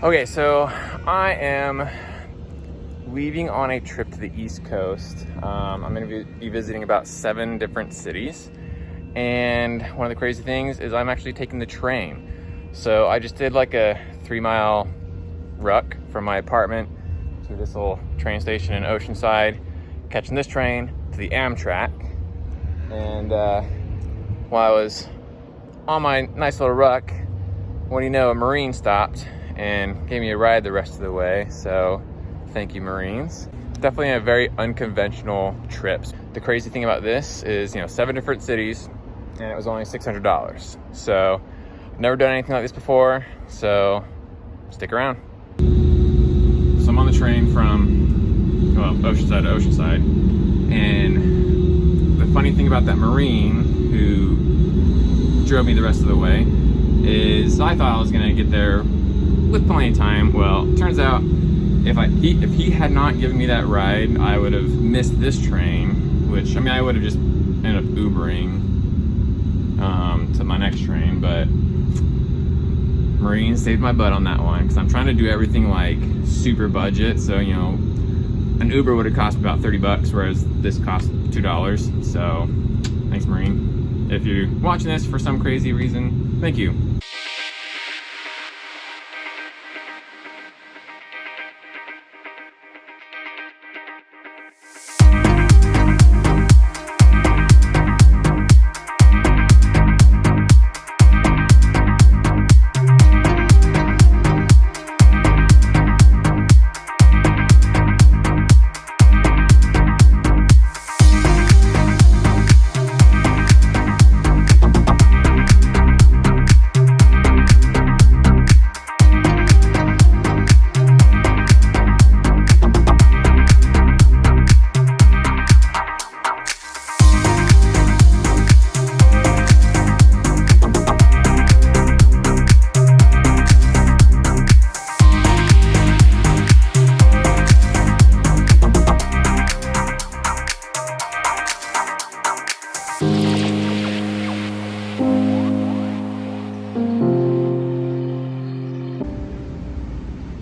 Okay, so I am leaving on a trip to the East Coast. I'm going to be visiting about 7 different cities. And one of the crazy things is I'm actually taking the train. So I just did like a 3-mile ruck from my apartment to this little train station in Oceanside, catching this train to the Amtrak. And while I was on my nice little ruck, what do you know, a Marine stopped and gave me a ride the rest of the way. So thank you, Marines. Definitely a very unconventional trip. The crazy thing about this is, 7 different cities, and it was only $600. So I've never done anything like this before, so stick around. So I'm on the train from, Oceanside to Oceanside. And the funny thing about that Marine who drove me the rest of the way is I thought I was gonna get there with plenty of time. Well, turns out if he had not given me that ride, I would have missed this train, which, I would have just ended up Ubering to my next train, but Marines saved my butt on that one, because I'm trying to do everything like super budget. So, an Uber would have cost me about $30, whereas this cost $2. So, thanks, Marine. If you're watching this for some crazy reason, thank you.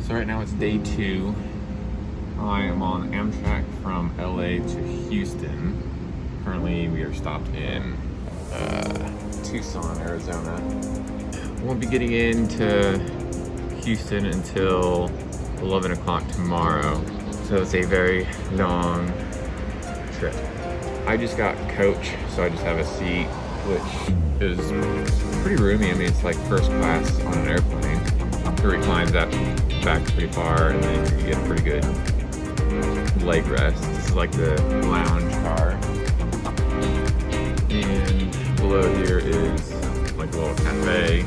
So right now it's day 2. I am on Amtrak from LA to Houston. Currently we are stopped in Tucson, Arizona. Won't be getting into Houston until 11 o'clock tomorrow. So it's a very long trip. I just got coach, so I just have a seat, which is pretty roomy. It's like first class on an airplane. It reclines that back pretty far, and then you get a pretty good leg rest. This is like the lounge car, and below here is like a little cafe.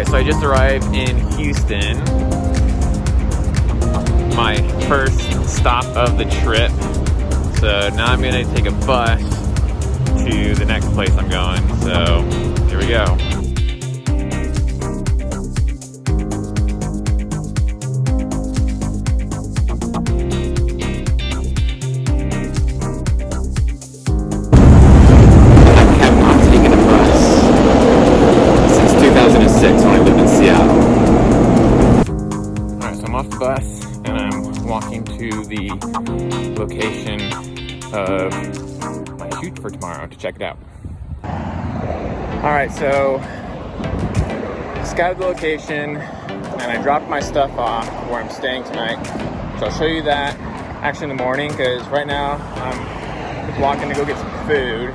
So I just arrived in Houston, my first stop of the trip. So now I'm gonna take a bus to the next place I'm going. So here we go. Bus, and I'm walking to the location of my shoot for tomorrow to check it out. Alright, so scouted the location and I dropped my stuff off where I'm staying tonight, so I'll show you that actually in the morning, because right now I'm walking to go get some food.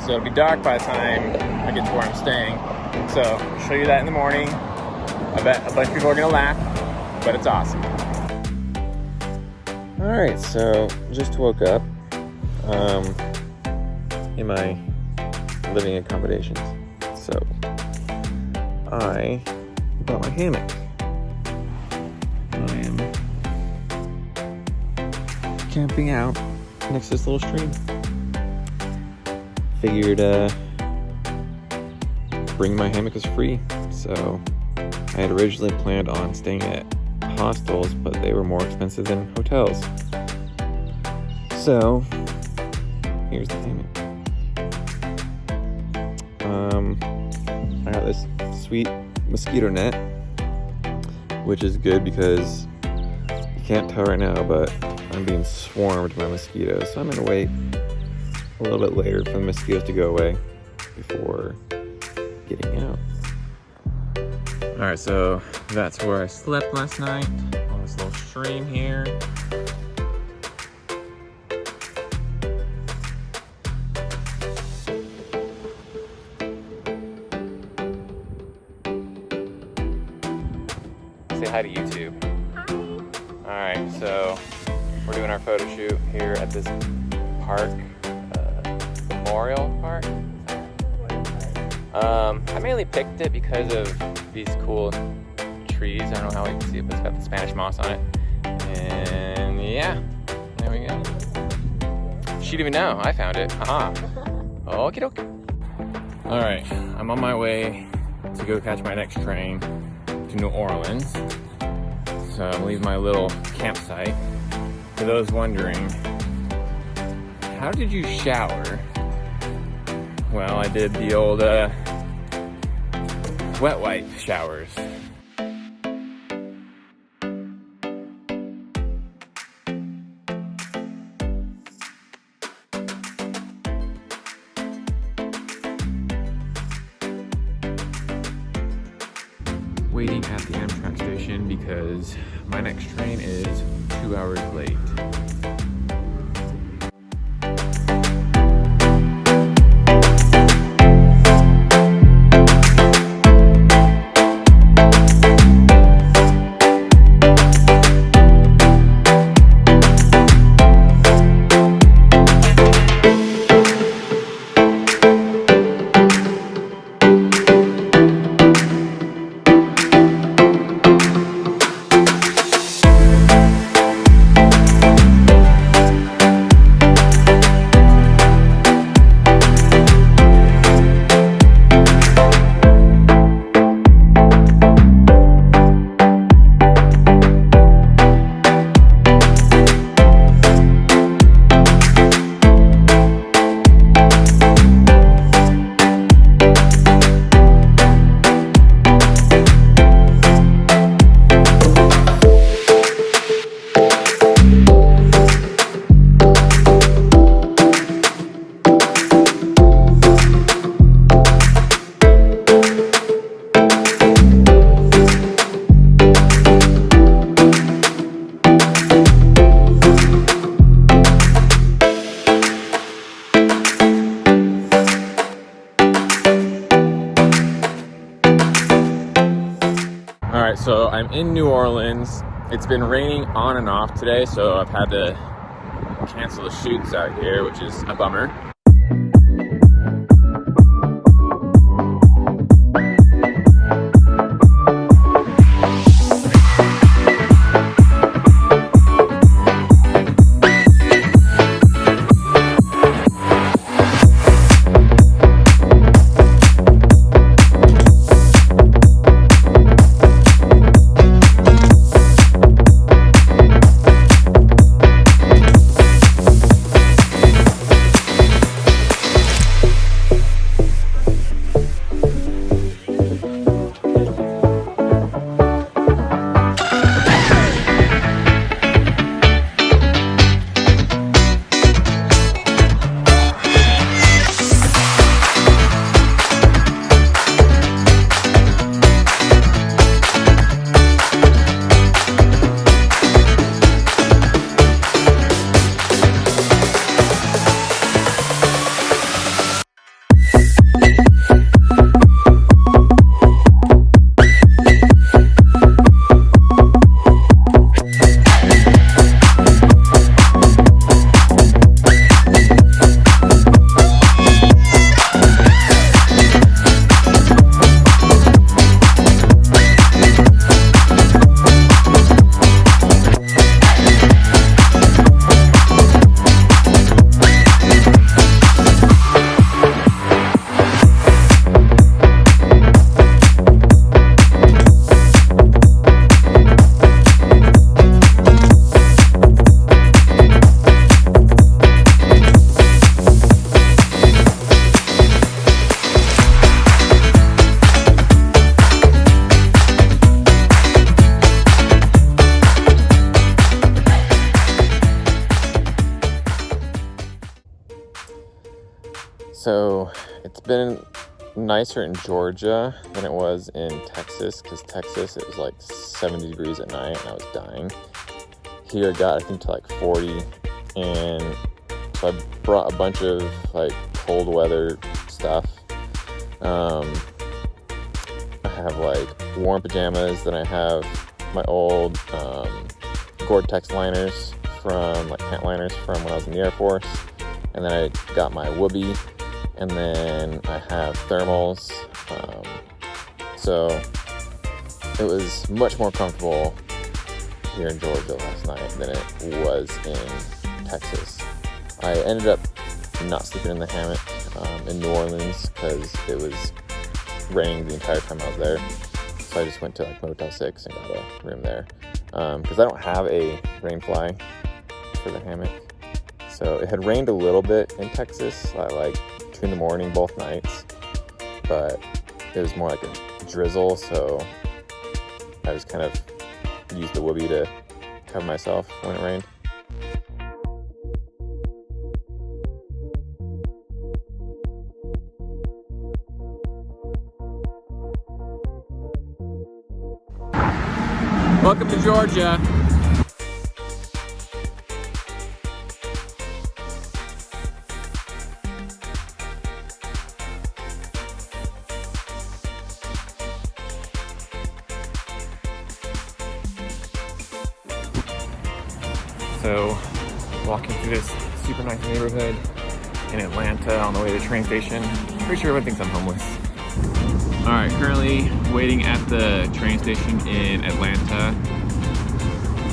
So it'll be dark by the time I get to where I'm staying. So I'll show you that in the morning. I bet a bunch of people are gonna laugh, but it's awesome. All right, so just woke up in my living accommodations. So I bought my hammock. I am camping out next to this little stream. Figured bringing my hammock is free. So I had originally planned on staying at hostels, but they were more expensive than hotels. So here's the hammock. I got this sweet mosquito net, which is good because you can't tell right now, but I'm being swarmed by mosquitoes. So I'm gonna wait a little bit later for the mosquitoes to go away before getting out. All right, so that's where I slept last night, on this little stream here. Say hi to YouTube. Hi. All right, so we're doing our photo shoot here at this park, Memorial Park. I mainly picked it because of these cool trees. I don't know how you can see it, but it's got the Spanish moss on it. And yeah, there we go. She didn't even know I found it. Okie dokie. All right, I'm on my way to go catch my next train to New Orleans. So I'm leaving my little campsite. For those wondering, how did you shower? Well, I did the old wet wipe showers. Waiting at the Amtrak station because my next train is 2 hours late. Alright, so I'm in New Orleans. It's been raining on and off today, so I've had to cancel the shoots out here, which is a bummer. So it's been nicer in Georgia than it was in Texas, because Texas it was like 70 degrees at night and I was dying. Here it got I think to like 40, and so I brought a bunch of like cold weather stuff. I have like warm pajamas, then I have my old Gore-Tex liners from like pant liners from when I was in the Air Force, and then I got my Whoopee, and then I have thermals. So it was much more comfortable here in Georgia last night than it was in Texas. I ended up not sleeping in the hammock in New Orleans because it was raining the entire time I was there. So I just went to like Motel 6 and got a room there. Because I don't have a rain fly for the hammock. So it had rained a little bit in Texas at like 2 in the morning both nights. But it was more like a drizzle, so I just kind of used the Whoopee to cover myself when it rained. Welcome to Georgia. So, walking through this super nice neighborhood in Atlanta on the way to the train station. Pretty sure everyone thinks I'm homeless. All right, currently waiting at the train station in Atlanta.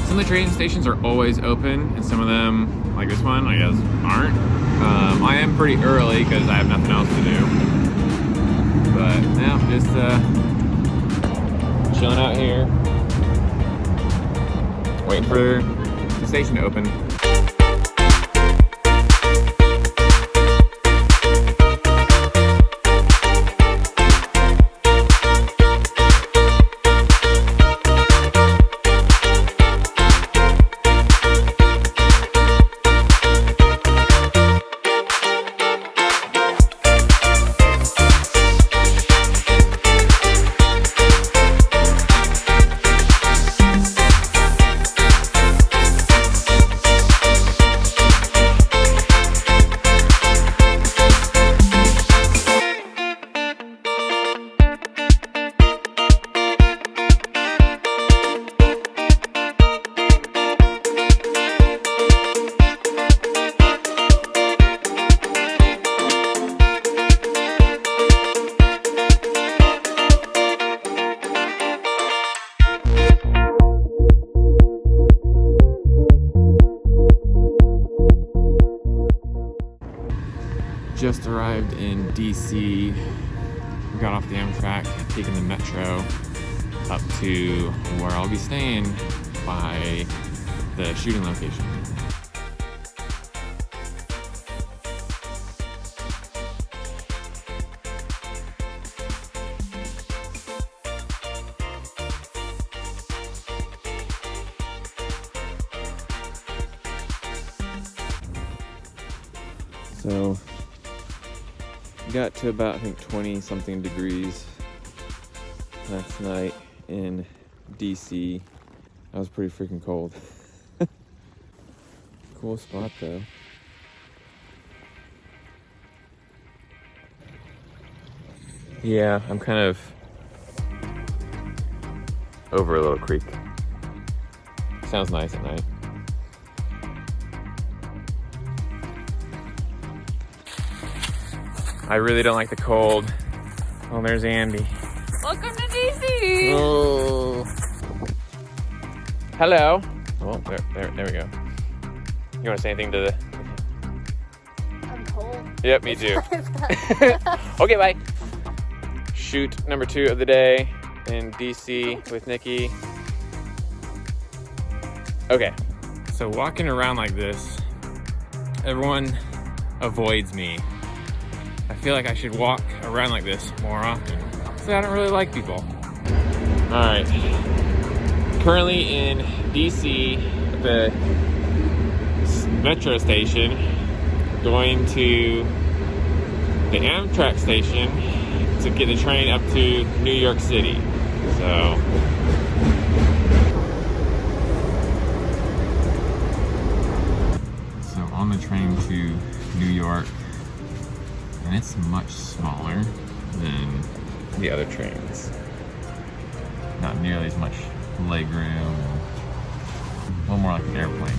Some of the train stations are always open, and some of them, like this one, I guess, aren't. I am pretty early because I have nothing else to do. But now, just chilling out here, waiting for the station to open. Just arrived in DC, got off the Amtrak, taking the metro up to where I'll be staying by the shooting location. So got to about, I think, 20 something degrees last night in DC. That was pretty freaking cold. Cool spot though. Yeah, I'm kind of over a little creek. Sounds nice at night. I really don't like the cold. Oh, there's Andy. Welcome to DC. Oh. Hello. Oh, there we go. You want to say anything to the... I'm cold. Yep, me too. Okay, bye. Shoot number 2 of the day in DC with Nikki. Okay, so walking around like this, everyone avoids me. I feel like I should walk around like this more often, because I don't really like people. All right, currently in DC at the metro station, going to the Amtrak station to get the train up to New York City. So on the train to New York, and it's much smaller than the other trains. Not nearly as much legroom, a little more like an airplane.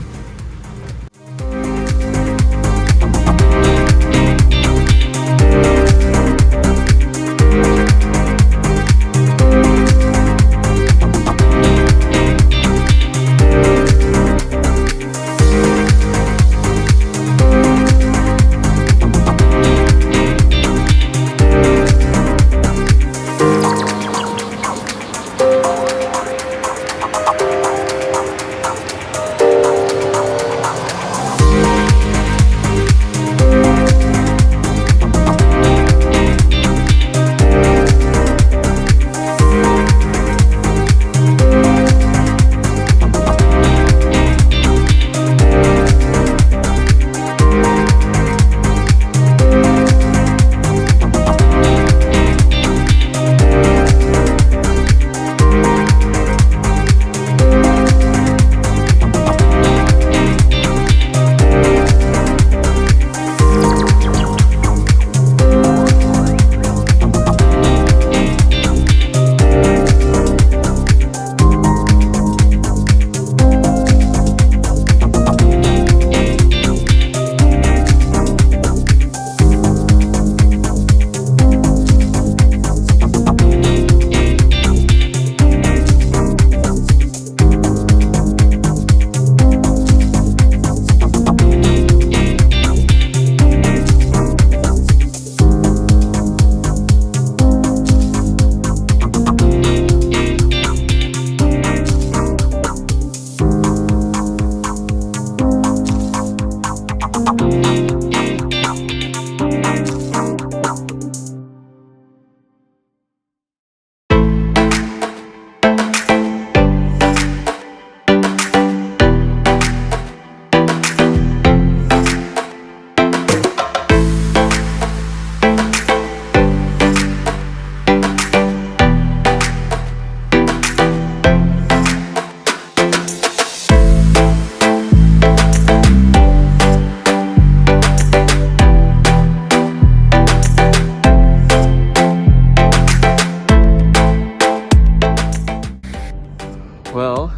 Well,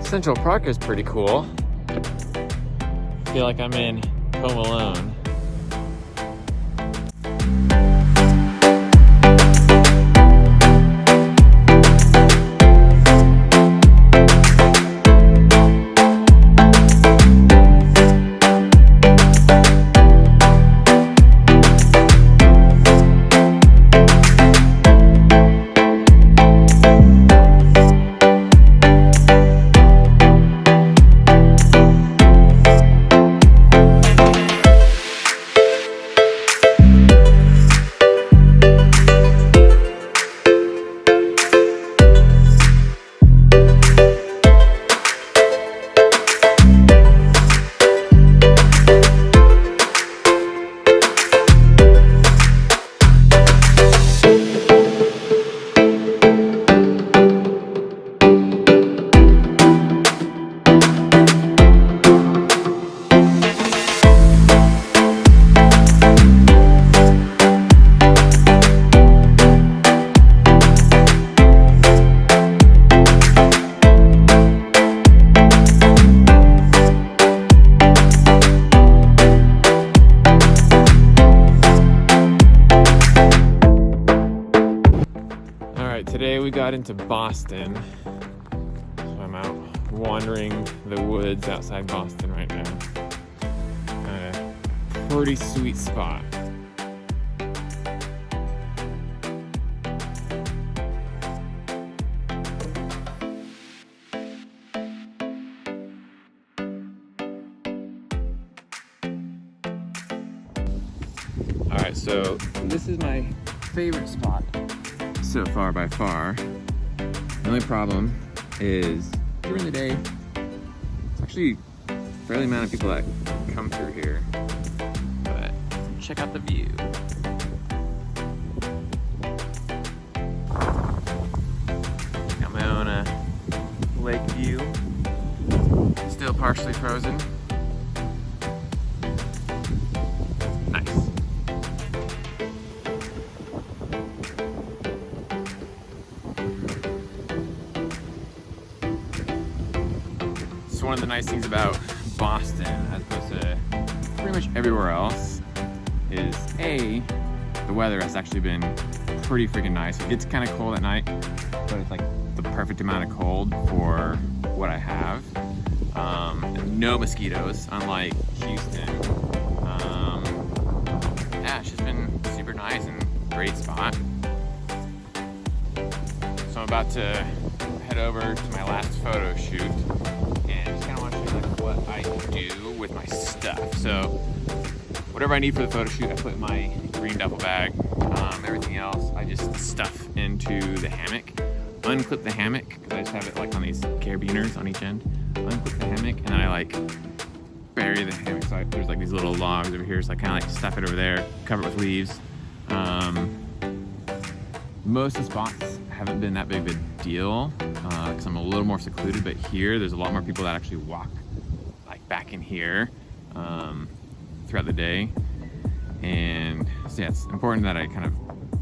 Central Park is pretty cool. I feel like I'm in Home Alone. Today we got into Boston, so I'm out wandering the woods outside Boston right now. A pretty sweet spot. Alright, so this is my favorite spot so far by far. The only problem is during the day, it's actually a fairly amount of people that come through here. But check out the view. partially frozen. Nice. So one of the nice things about Boston, as opposed to pretty much everywhere else, is the weather has actually been pretty freaking nice. It gets kind of cold at night, but it's like the perfect amount of cold for what I have. No mosquitoes, unlike Houston. Yeah, it's just been super nice and great spot. So I'm about to head over to my last photo shoot and just kind of want to show you like what I do with my stuff. So whatever I need for the photo shoot, I put in my green duffel bag. Everything else, I just stuff into the hammock. Unclip the hammock, because I just have it like on these carabiners on each end. Unclip the hammock, and then I like bury the hammock. So there's like these little logs over here, so I kind of like stuff it over there, cover it with leaves. Most of the spots haven't been that big of a deal, because I'm a little more secluded, but here there's a lot more people that actually walk like back in here throughout the day. And so yeah, it's important that I kind of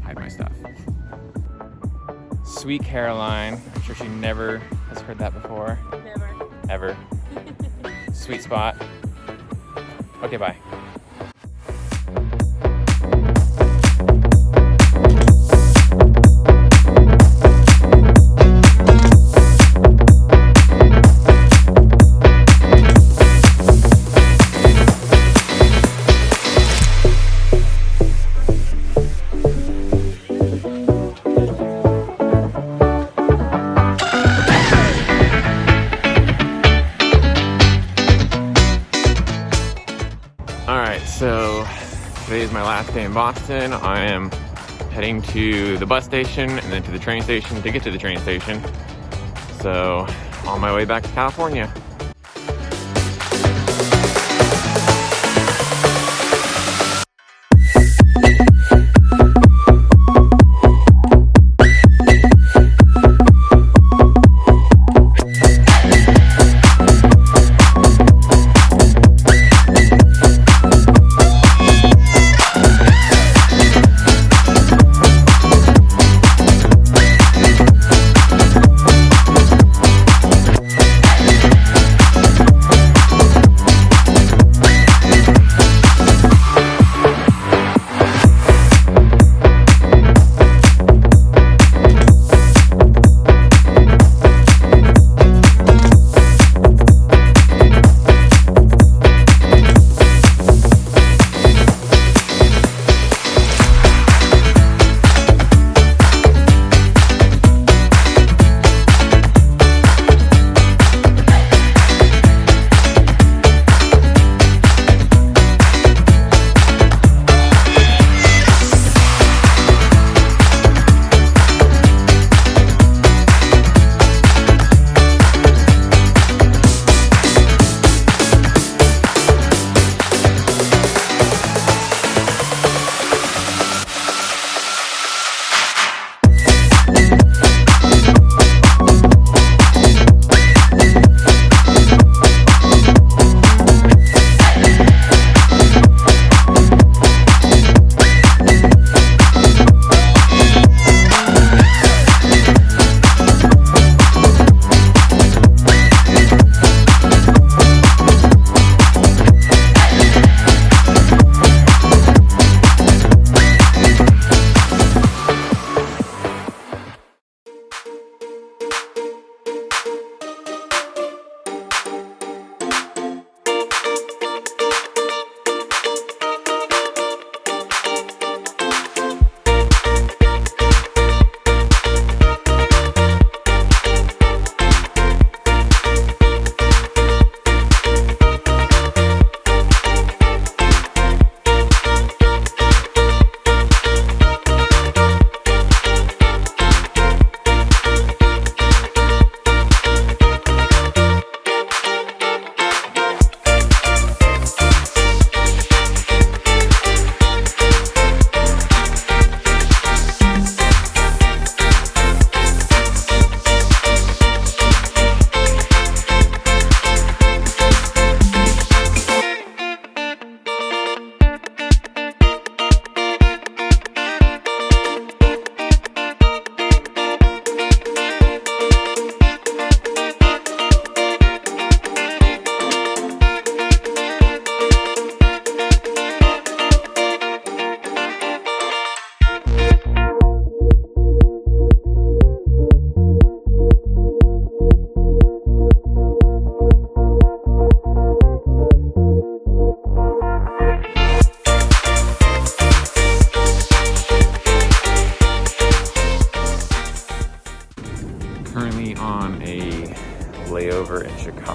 hide my stuff. Sweet Caroline, I'm sure she never has heard that before. Never. Ever. Sweet spot. Okay, bye. So today is my last day in Boston. I am heading to the bus station and then to the train station to get to the train station. So on my way back to California.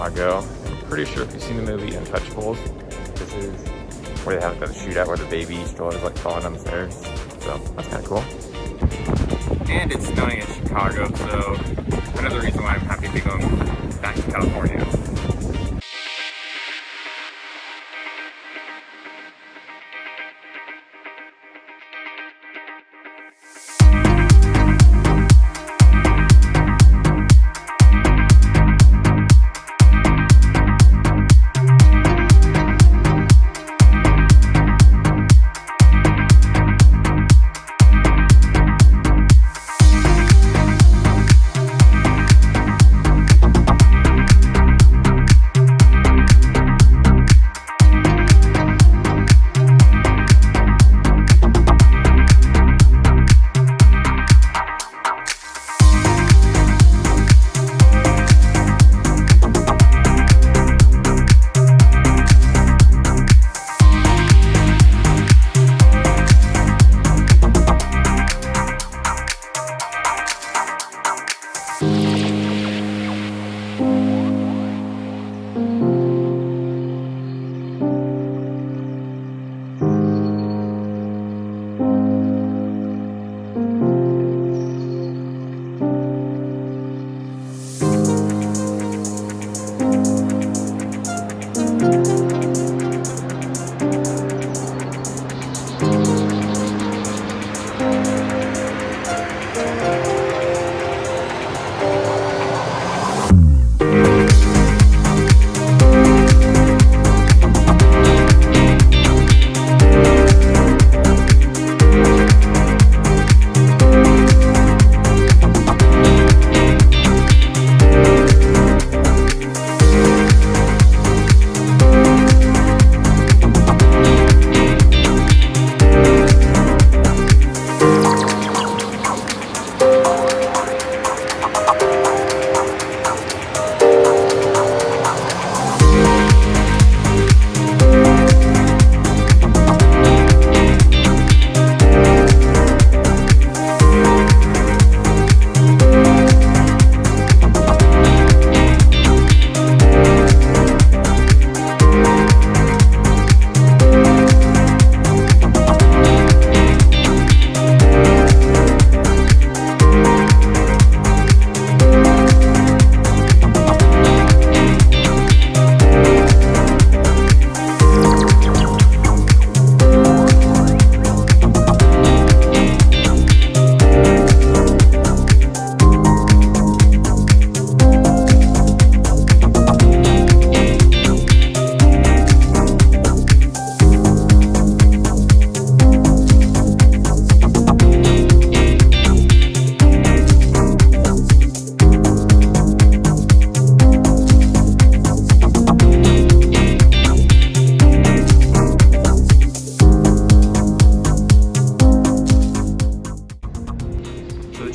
Chicago. I'm pretty sure if you've seen the movie Untouchables, this is where they have like the shootout where the baby stroller's like falling down the stairs. So that's kind of cool. And it's snowing in Chicago, so another reason why I'm happy to be going back to California.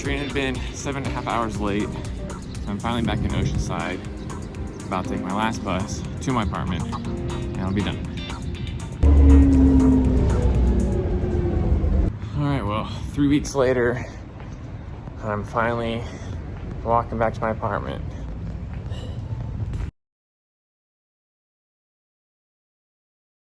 train had been 7.5 hours late, so I'm finally back in Oceanside. About to take my last bus to my apartment, and I'll be done. All right, well, 3 weeks later, I'm finally walking back to my apartment.